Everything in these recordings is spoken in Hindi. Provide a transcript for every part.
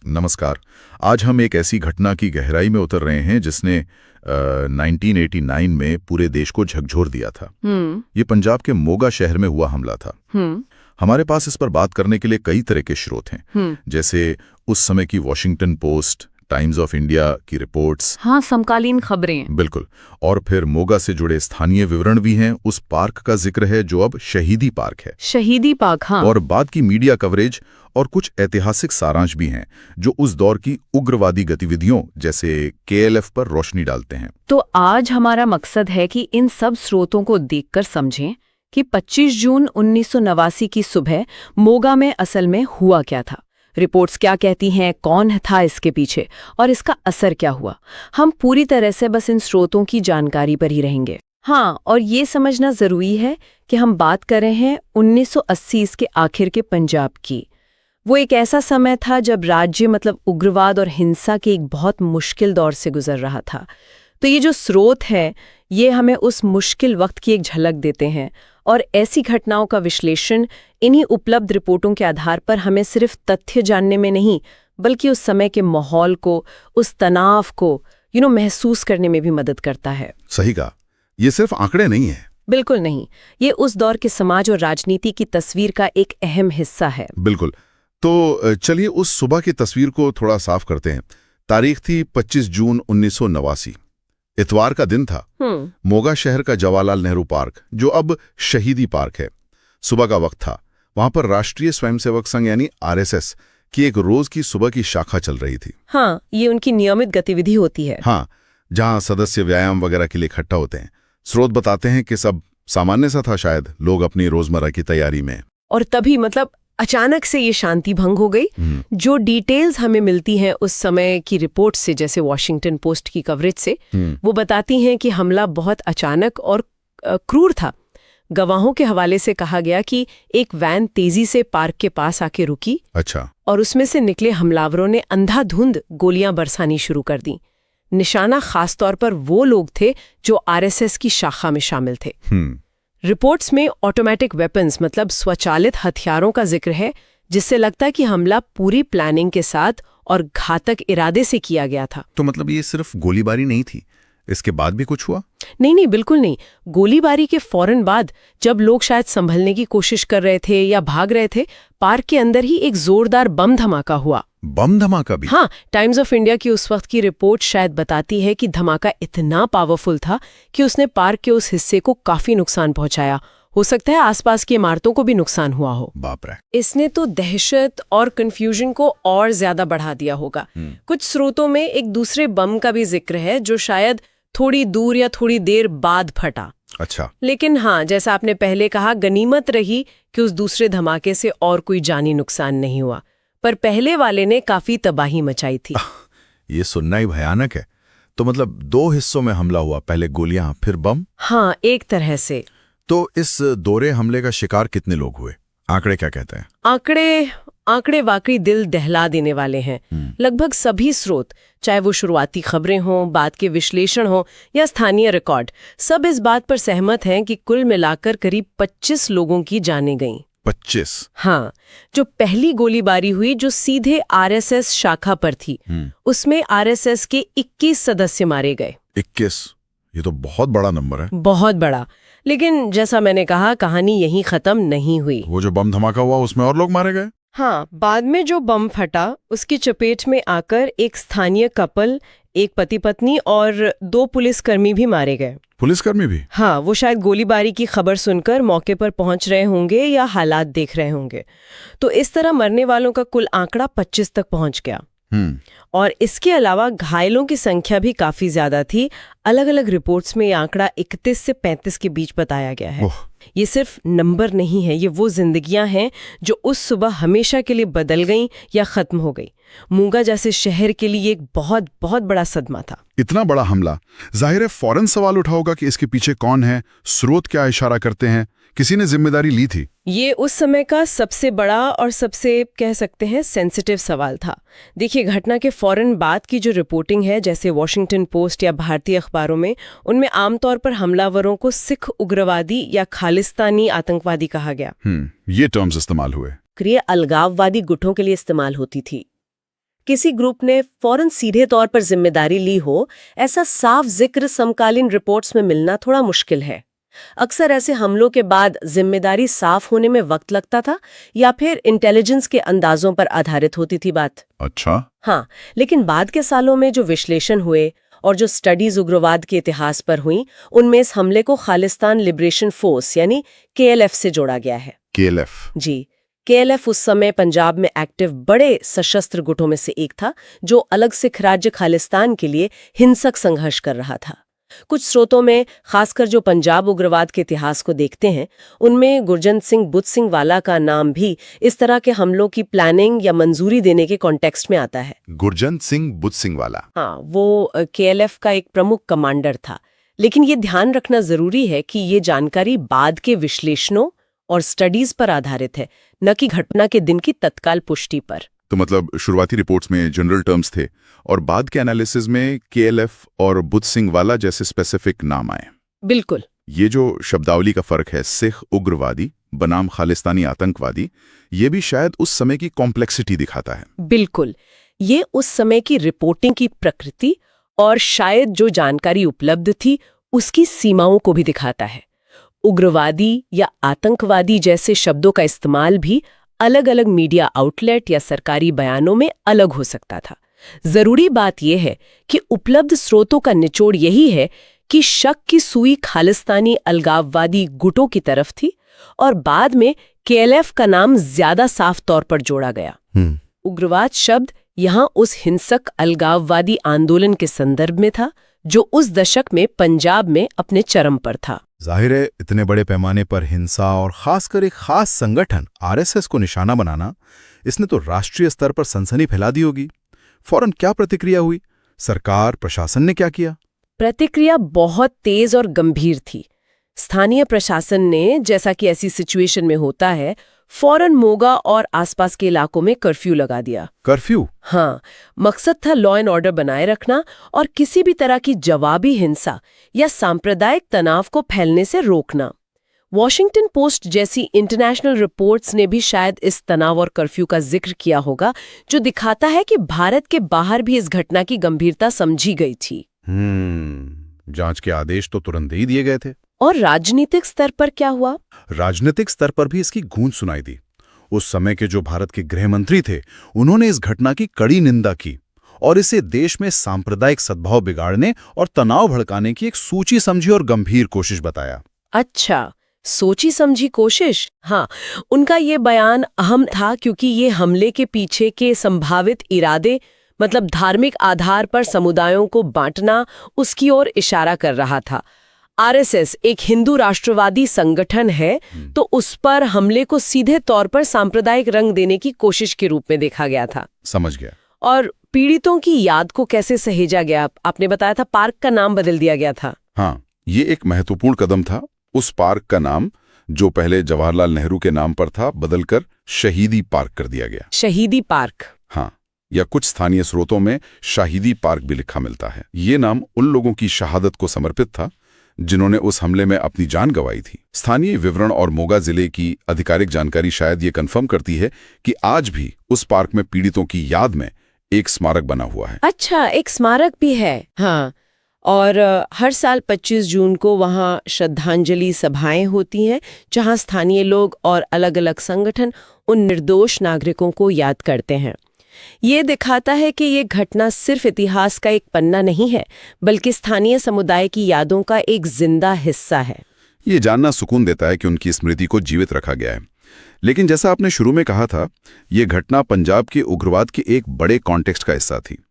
नमस्कार। आज हम एक ऐसी घटना की गहराई में उतर रहे हैं जिसने 1989 में पूरे देश को झकझोर दिया था। ये पंजाब के मोगा शहर में हुआ हमला था। हमारे पास इस पर बात करने के लिए कई तरह के स्रोत हैं, जैसे उस समय की Washington post, times of India की रिपोर्ट्स। हाँ, समकालीन खबरें। बिल्कुल। और फिर मोगा से जुड़े स्थानीय विवरण भी हैं। उस पार्क का जिक्र है जो अब शहीदी पार्क है। शहीदी पार्क, हाँ। और बाद की मीडिया कवरेज और कुछ ऐतिहासिक सारांश भी हैं जो उस दौर की उग्रवादी गतिविधियों जैसे केएलएफ पर रोशनी डालते हैं। तो आज हमारा मकसद है कि इन सब स्रोतों को देखकर समझें कि 25 जून 1989 की सुबह मोगा में असल में हुआ क्या था, रिपोर्ट्स क्या कहती हैं, कौन था इसके पीछे और इसका असर क्या हुआ। हम पूरी तरह से बस इन स्रोतों की जानकारी पर ही रहेंगे। हाँ, और ये समझना जरूरी है कि हम बात कर रहे हैं 1980 के आखिर के पंजाब की। वो एक ऐसा समय था जब राज्य उग्रवाद और हिंसा के एक बहुत मुश्किल दौर से गुजर रहा था। तो ये जो स्रोत है ये हमें उस मुश्किल वक्त की एक झलक देते हैं, और ऐसी घटनाओं का विश्लेषण इन्हीं उपलब्ध रिपोर्टों के आधार पर हमें सिर्फ तथ्य जानने में नहीं, बल्कि उस समय के माहौल को, उस तनाव को महसूस करने में भी मदद करता है। सही कहा। ये सिर्फ आंकड़े नहीं है। बिल्कुल नहीं, ये उस दौर के समाज और राजनीति की तस्वीर का एक अहम हिस्सा है। बिल्कुल। तो चलिए उस सुबह की तस्वीर को थोड़ा साफ करते हैं। तारीख थी 25 जून 1989। इतवार का दिन था। मोगा शहर का जवाहरलाल नेहरू पार्क, जो अब शहीदी पार्क है, सुबह का वक्त था। वहां पर राष्ट्रीय स्वयंसेवक संघ यानी आरएसएस की एक रोज की सुबह की शाखा चल रही थी। हाँ, ये उनकी नियमित गतिविधि होती है। हाँ, जहां सदस्य व्यायाम वगैरह के लिए इकट्ठा होते हैं। स्रोत बताते हैं कि सब सामान्य सा था, शायद लोग अपनी रोजमर्रा की तैयारी में। और तभी अचानक से ये शांति भंग हो गई। जो डिटेल्स हमें मिलती हैं उस समय की रिपोर्ट से, जैसे वॉशिंगटन पोस्ट की कवरेज से, वो बताती हैं कि हमला बहुत अचानक और क्रूर था। गवाहों के हवाले से कहा गया कि एक वैन तेजी से पार्क के पास आके रुकी। अच्छा। और उसमें से निकले हमलावरों ने अंधाधुंध गोलियां बरसानी शुरू कर दी। निशाना खासतौर पर वो लोग थे जो आरएसएस की शाखा में शामिल थे। रिपोर्ट्स में ऑटोमेटिक वेपन्स स्वचालित हथियारों का जिक्र है, जिससे लगता है कि हमला पूरी प्लानिंग के साथ और घातक इरादे से किया गया था। तो ये सिर्फ गोलीबारी नहीं थी, इसके बाद भी कुछ हुआ? नहीं, बिल्कुल नहीं। गोलीबारी के फौरन बाद, जब लोग शायद संभलने की कोशिश कर रहे थे या भाग रहे थे, पार्क के अंदर ही एक जोरदार बम धमाका हुआ। बम धमाका भी? हाँ, टाइम्स ऑफ इंडिया की उस वक्त की रिपोर्ट शायद बताती है कि धमाका इतना पावरफुल था कि उसने पार्क के उस हिस्से को काफी नुकसान पहुंचाया। हो सकता है आसपास की इमारतों को भी नुकसान हुआ हो। बाप रे। इसने तो दहशत और कंफ्यूजन को और ज्यादा बढ़ा दिया होगा। कुछ स्रोतों में एक दूसरे बम का भी जिक्र है जो शायद थोड़ी दूर या थोड़ी देर बाद फटा। अच्छा। लेकिन हाँ, जैसा आपने पहले कहा, गनीमत रही कि उस दूसरे धमाके से और कोई जानी नुकसान नहीं हुआ, पर पहले वाले ने काफी तबाही मचाई थी। ये सुनना ही भयानक है। तो 2 हिस्सों में हमला हुआ, पहले गोलियां फिर बम। हाँ, एक तरह से। तो इस दोहरे हमले का शिकार कितने लोग हुए? आंकड़े क्या कहते हैं? आंकड़े वाकई दिल दहला देने वाले हैं। लगभग सभी स्रोत, चाहे वो शुरुआती खबरें हों, बाद के विश्लेषण हों या स्थानीय रिकॉर्ड, सब इस बात पर सहमत हैं कि कुल मिलाकर करीब 25 लोगों की जानें गईं। 25? हाँ, जो पहली गोलीबारी हुई जो सीधे आरएसएस शाखा पर थी, उसमें आरएसएस के 21 सदस्य मारे गए। 21? ये तो बहुत बड़ा नंबर है। बहुत बड़ा। लेकिन जैसा मैंने कहा, कहानी यहीं खत्म नहीं हुई। वो जो बम धमाका हुआ उसमें और लोग मारे गए? हाँ, बाद में जो बम फटा उसकी चपेट में आकर एक स्थानीय कपल, एक पति पत्नी और 2 पुलिसकर्मी भी मारे गए। पुलिसकर्मी भी? हाँ, वो शायद गोलीबारी की खबर सुनकर मौके पर पहुंच रहे होंगे या हालात देख रहे होंगे। तो इस तरह मरने वालों का कुल आंकड़ा 25 तक पहुंच गया। और इसके अलावा घायलों की संख्या भी काफी ज्यादा थी। अलग अलग रिपोर्ट्स में ये आंकड़ा 31 से 35 के बीच बताया गया है। ये सिर्फ नंबर नहीं है, ये वो जिंदगियां हैं जो उस सुबह हमेशा के लिए बदल गईं या खत्म हो गई। मोगा जैसे शहर के लिए एक बहुत बहुत बड़ा सदमा था। इतना बड़ा हमला, जाहिर है फौरन सवाल उठा होगा कि इसके पीछे कौन है, स्रोत क्या इशारा करते हैं, किसी ने जिम्मेदारी ली थी? ये उस समय का सबसे बड़ा और सबसे कह सकते हैं सेंसिटिव सवाल था। देखिए, घटना के फौरन बाद की जो रिपोर्टिंग है, जैसे वॉशिंगटन पोस्ट या भारतीय अखबारों में, उनमें आमतौर पर हमलावरों को सिख उग्रवादी या खालिस्तानी आतंकवादी कहा गया। ये टर्म्स इस्तेमाल हुए। क्रिया अलगाववादी गुटों के लिए इस्तेमाल होती थी। किसी ग्रुप ने फौरन सीधे तौर पर जिम्मेदारी ली हो, ऐसा साफ जिक्र समकालीन रिपोर्ट्स में मिलना थोड़ा मुश्किल है। अक्सर ऐसे हमलों के बाद जिम्मेदारी साफ होने में वक्त लगता था या फिर इंटेलिजेंस के अंदाजों पर आधारित होती थी बात। अच्छा। हाँ, लेकिन बाद के सालों में जो विश्लेषण हुए और जो स्टडीज उग्रवाद के इतिहास पर हुई, उनमें इस हमले को खालिस्तान लिबरेशन फोर्स यानी KLF से जोड़ा गया है। KLF? जी, KLF उस समय पंजाब में एक्टिव बड़े सशस्त्र गुटों में से एक था, जो अलग सिख राज्य खालिस्तान के लिए हिंसक संघर्ष कर रहा था। कुछ स्रोतों में, खासकर जो पंजाब उग्रवाद के इतिहास को देखते हैं, उनमें गुरजंत सिंह बुत सिंह वाला का नाम भी इस तरह के हमलों की प्लानिंग या मंजूरी देने के कॉन्टेक्स्ट में आता है। गुरजंत सिंह बुत सिंह वाला? हाँ, वो KLF का एक प्रमुख कमांडर था। लेकिन ये ध्यान रखना जरूरी है कि ये जानकारी बाद के विश्लेषणों और स्टडीज पर आधारित है, न कि घटना के दिन की तत्काल पुष्टि पर। तो मतलब शुरुआती रिपोर्ट्स में जनरल टर्म्स थे और बाद के एनालिसिस में KLF और बुत सिंह वाला जैसे स्पेसिफिक नाम आए। बिल्कुल। ये जो शब्दावली का फर्क है, सिख उग्रवादी बनाम खालिस्तानी आतंकवादी, ये भी शायद उस समय की कॉम्प्लेक्सिटी दिखाता है। बिल्कुल, ये उस समय की रिपोर्टिंग की प्रकृति और शायद जो जानकारी उपलब्ध थी उसकी सीमाओं को भी दिखाता है। उग्रवादी या आतंकवादी जैसे शब्दों का इस्तेमाल भी अलग अलग मीडिया आउटलेट या सरकारी बयानों में अलग हो सकता था। जरूरी बात यह है कि उपलब्ध स्रोतों का निचोड़ यही है कि शक की सुई खालिस्तानी अलगाववादी गुटों की तरफ थी और बाद में KLF का नाम ज्यादा साफ तौर पर जोड़ा गया। उग्रवाद शब्द यहाँ उस हिंसक अलगाववादी आंदोलन के संदर्भ में था जो उस दशक में पंजाब में अपने चरम पर था। जाहिर है, इतने बड़े पैमाने पर हिंसा और खासकर एक खास संगठन RSS को निशाना बनाना, इसने तो राष्ट्रीय स्तर पर सनसनी फैला दी होगी। फौरन क्या प्रतिक्रिया हुई? सरकार, प्रशासन ने क्या किया? प्रतिक्रिया बहुत तेज और गंभीर थी। स्थानीय प्रशासन ने, जैसा कि ऐसी सिचुएशन में होता है, फौरन मोगा और आसपास के इलाकों में कर्फ्यू लगा दिया। कर्फ्यू? हाँ, मकसद था लॉ एंड ऑर्डर बनाए रखना और किसी भी तरह की जवाबी हिंसा या सांप्रदायिक तनाव को फैलने से रोकना। वॉशिंगटन पोस्ट जैसी इंटरनेशनल रिपोर्ट्स ने भी शायद इस तनाव और कर्फ्यू का जिक्र किया होगा, जो दिखाता है कि भारत के बाहर भी इस घटना की गंभीरता समझी गई थी। जांच के आदेश तो तुरंत ही दिए गए थे। और राजनीतिक स्तर पर क्या हुआ? राजनीतिक स्तर पर भी इसकी गूंज सुनाई दी। उस समय के जो भारत के गृह मंत्री थे, उन्होंने इस घटना की कड़ी निंदा की और इसे देश में सांप्रदायिक सद्भाव बिगाड़ने और तनाव भड़काने की एक सोची समझी और गंभीर कोशिश बताया। अच्छा, सोची समझी कोशिश। हाँ, उनका ये बयान अहम था क्योंकि ये हमले के पीछे के संभावित इरादे, मतलब धार्मिक आधार पर समुदायों को बांटना, उसकी ओर इशारा कर रहा था। RSS एक हिंदू राष्ट्रवादी संगठन है, तो उस पर हमले को सीधे तौर पर सांप्रदायिक रंग देने की कोशिश के रूप में देखा गया था। समझ गया। और पीड़ितों की याद को कैसे सहेजा गया? आपने बताया था पार्क का नाम बदल दिया गया था। हाँ, ये एक महत्वपूर्ण कदम था। उस पार्क का नाम, जो पहले जवाहरलाल नेहरू के नाम पर था, बदलकर शहीदी पार्क कर दिया गया। शहीदी पार्क? हाँ, या कुछ स्थानीय स्रोतों में शाहिदी पार्क भी लिखा मिलता है। ये नाम उन लोगों की शहादत को समर्पित था जिन्होंने उस हमले में अपनी जान गंवाई थी। स्थानीय विवरण और मोगा जिले की आधिकारिक जानकारी शायद ये कन्फर्म करती है कि आज भी उस पार्क में पीड़ितों की याद में एक स्मारक बना हुआ है। अच्छा, एक स्मारक भी है। हाँ, और हर साल 25 जून को वहाँ श्रद्धांजलि सभाएं होती हैं, जहाँ स्थानीय लोग और अलग-अलग संगठन उन निर्दोष नागरिकों को याद करते हैं। ये दिखाता है कि ये घटना सिर्फ इतिहास का एक पन्ना नहीं है, बल्कि स्थानीय समुदाय की यादों का एक जिंदा हिस्सा है। ये जानना सुकून देता है कि उनकी स्मृति को जीवित रखा गया है। लेकिन जैसा आपने शुरू में कहा था, ये घटना पंजाब के उग्रवाद के एक बड़े कॉन्टेक्स्ट का हिस्सा थी।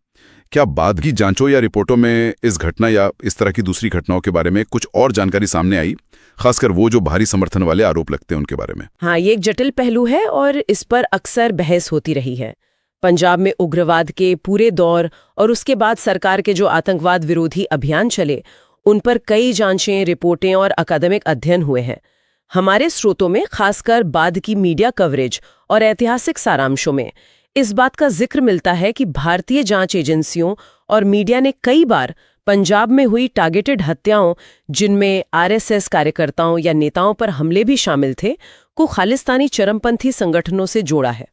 क्या बाद की जांचों या रिपोर्टों में इस घटना या इस तरह की दूसरी घटनाओं के बारे में कुछ और जानकारी सामने आई, खासकर वो जो भारी समर्थन वाले आरोप लगते हैं उनके बारे में? हाँ, ये एक जटिल पहलू है और इस पर अक्सर बहस होती रही है। पंजाब में उग्रवाद के पूरे दौर और उसके बाद सरकार के जो आतंकवाद विरोधी अभियान चले, उन पर कई जांचें, रिपोर्टें और अकादमिक अध्ययन हुए हैं। हमारे स्रोतों में, खासकर बाद की मीडिया कवरेज और ऐतिहासिक सारांशों में, इस बात का जिक्र मिलता है कि भारतीय जांच एजेंसियों और मीडिया ने कई बार पंजाब में हुई टारगेटेड हत्याओं, जिनमें RSS कार्यकर्ताओं या नेताओं पर हमले भी शामिल थे, को खालिस्तानी चरमपंथी संगठनों से जोड़ा है।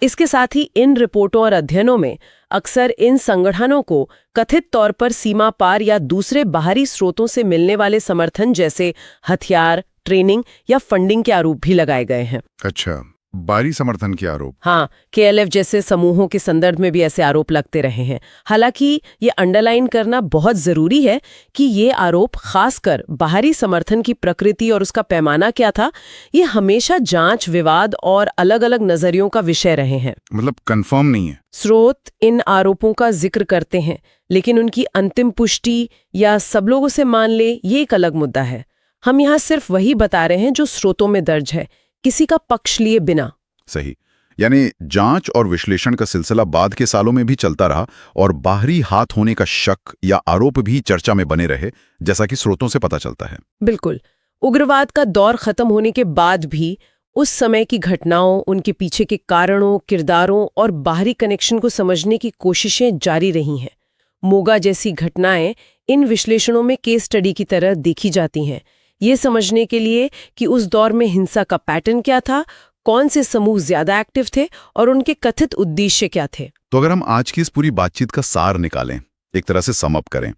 इसके साथ ही इन रिपोर्टों और अध्ययनों में अक्सर इन संगठनों को कथित तौर पर सीमा पार या दूसरे बाहरी स्रोतों से मिलने वाले समर्थन जैसे हथियार, ट्रेनिंग या फंडिंग के आरोप भी लगाए गए हैं। अच्छा, बाहरी समर्थन के आरोप। हाँ, KLF जैसे समूहों के संदर्भ में भी ऐसे आरोप लगते रहे हैं। हालांकि ये अंडरलाइन करना बहुत जरूरी है कि ये आरोप खासकर बाहरी समर्थन की प्रकृति और उसका पैमाना क्या था, ये हमेशा जांच, विवाद और अलग-अलग नजरियों का विषय रहे हैं। मतलब कंफर्म नहीं है। स्रोत इन आरोपों का जिक्र करते हैं, लेकिन उनकी अंतिम पुष्टि या सब लोगों से मान ले, ये एक अलग मुद्दा है। हम यहाँ सिर्फ वही बता रहे हैं जो स्रोतों में दर्ज है, किसी का पक्ष लिए बिना। सही, यानी जांच और विश्लेषण का सिलसिला बाद के सालों में भी चलता रहा और बाहरी हाथ होने का शक या आरोप भी चर्चा में बने रहे, जैसा कि स्रोतों से पता चलता है। बिल्कुल। उग्रवाद का दौर खत्म होने के बाद भी उस समय की घटनाओं, उनके पीछे के कारणों, किरदारों और बाहरी कनेक्शन को समझने की कोशिशें जारी रही हैं। मोगा जैसी घटनाएं इन विश्लेषणों में केस स्टडी की तरह देखी जाती हैं, ये समझने के लिए कि उस दौर में हिंसा का पैटर्न क्या था, कौन से समूह ज्यादा एक्टिव थे और उनके कथित उद्देश्य क्या थे। तो अगर हम आज की इस पूरी बातचीत का सार निकालें, एक तरह से सम अप करें,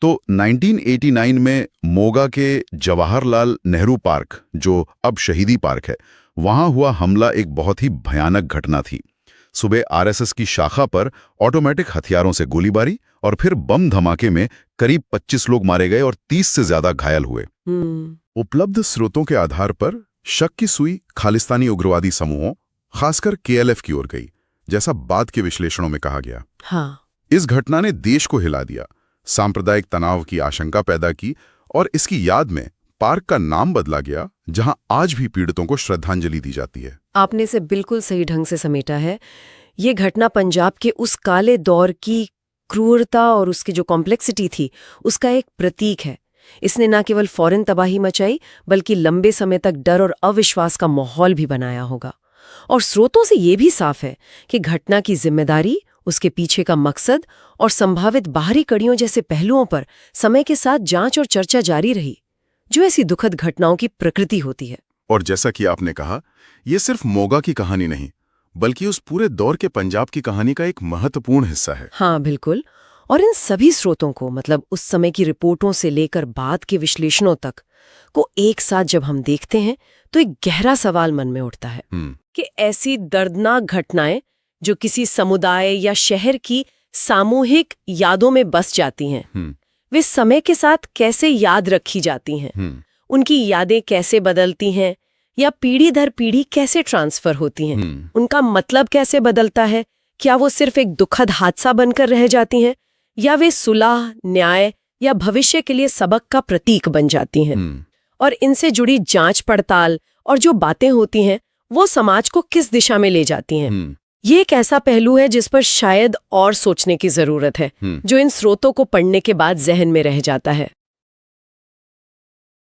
तो 1989 में मोगा के जवाहरलाल नेहरू पार्क, जो अब शहीदी पार्क है, वहां हुआ हमला एक बहुत ही भयानक घटना थी। सुबह RSS की शाखा पर ऑटोमेटिक हथियारों से गोलीबारी और फिर बम धमाके में करीब 25 लोग मारे गए और 30 से ज्यादा घायल हुए। उपलब्ध स्रोतों के आधार पर शक की सुई खालिस्तानी उग्रवादी समूहों, खासकर KLF की ओर गई, जैसा बाद के विश्लेषणों में कहा गया। हाँ। इस घटना ने देश को हिला दिया, सांप्रदायिक तनाव की आशंका पैदा की और इसकी याद में पार्क का नाम बदला गया, जहां आज भी पीड़ितों को श्रद्धांजलि दी जाती है। आपने इसे बिल्कुल सही ढंग से समेटा है। ये घटना पंजाब के उस काले दौर की क्रूरता और उसकी जो कॉम्प्लेक्सिटी थी, उसका एक प्रतीक है। इसने न केवल फौरन तबाही मचाई, बल्कि लंबे समय तक डर और अविश्वास का माहौल भी बनाया होगा। और स्रोतों से ये भी साफ है कि घटना की जिम्मेदारी, उसके पीछे का मकसद और संभावित बाहरी कड़ियों जैसे पहलुओं पर समय के साथ जांच और चर्चा जारी रही, जो ऐसी दुखद घटनाओं की प्रकृति होती है। और जैसा कि आपने कहा, ये सिर्फ मोगा की कहानी नहीं, बल्कि उस पूरे दौर के पंजाब की कहानी का एक महत्वपूर्ण हिस्सा है। हाँ, बिल्कुल। और इन सभी स्रोतों को, मतलब उस समय की रिपोर्टों से लेकर बाद के विश्लेषणों तक को एक साथ जब हम देखते हैं, तो एक गहरा सवाल मन में उठता है कि ऐसी दर्दनाक घटनाएं जो किसी समुदाय या शहर की सामूहिक यादों में बस जाती हैं, वे समय के साथ कैसे याद रखी जाती हैं, उनकी यादें कैसे बदलती हैं या पीढ़ी दर पीढ़ी कैसे ट्रांसफर होती हैं, उनका मतलब कैसे बदलता है, क्या वो सिर्फ एक दुखद हादसा बनकर रह जाती हैं या वे सुलह, न्याय या भविष्य के लिए सबक का प्रतीक बन जाती हैं। और इनसे जुड़ी जांच पड़ताल और जो बातें होती हैं, वो समाज को किस दिशा में ले जाती हैं। ये एक ऐसा पहलू है जिस पर शायद और सोचने की जरूरत है, जो इन स्रोतों को पढ़ने के बाद जहन में रह जाता है।